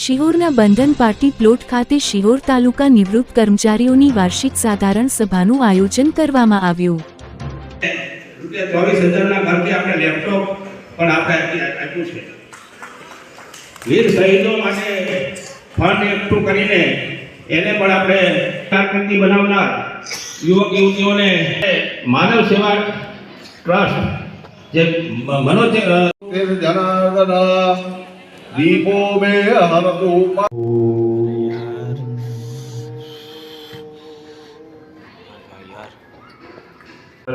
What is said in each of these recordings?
શિહોરના બંધન party plot ખાતે શિહોર તાલુકા નિવૃત્ત કર્મચારીઓની વાર્ષિક સાધારણ સભાનું આયોજન કરવામાં આવ્યું. ₹24,000 ખર્ચે આપણે લેપટોપ પણ આપણે આપ્યું છે. વીર શહીદો માટે ફંડ એકઠું કરીને એને પણ આપણે કારકિર્દી બનાવનાર યુવક યુવતીઓને માનવ સેવા ટ્રસ્ટ જે મનોજ દીપો બે હરતો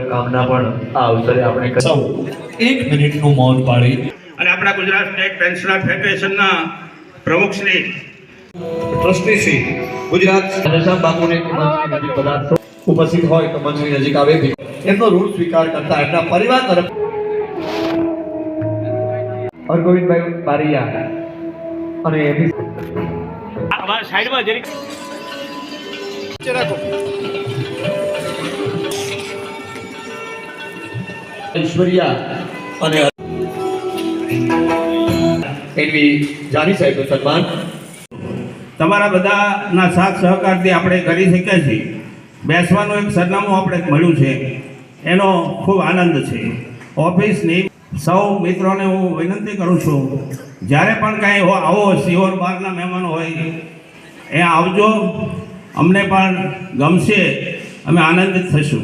કામના પણ આ અવસરે આપણે સૌ 1 મિનિટનું મૌન પાડી અને આપણા ગુજરાત સ્ટેટ પેન્શનર ફેડરેશનના પ્રમુખ શ્રી ટ્રસ્ટી શ્રી ગુજરાત સાહેબ બાપુને મંચની નજીક પધારશો. ઉપસ્થિત હોય તો મંચની નજીક આવે એમનો ઋણ સ્વીકાર કરતા એમના પરિવાર તરફ હરગોવિંદભાઈ બારિયા અને એમની સાઈડમાં જરીક રાખો ઐશ્વર્યા અને એનવી જાની સાહેબનું સન્માન તમારા બધાના સાથ સહકારથી આપણે કરી શક્યા છીએ. બેસવાનું એક સરનામું આપણે મળ્યું છે, એનો ખૂબ આનંદ છે. ઓફિસની સૌ મિત્રોને હું વિનંતી કરું છું, જ્યારે પણ કાંઈ આવો શિહોર બહારના મહેમાનો હોય એ આવજો, અમને પણ ગમશે, અમે આનંદિત થઈશું.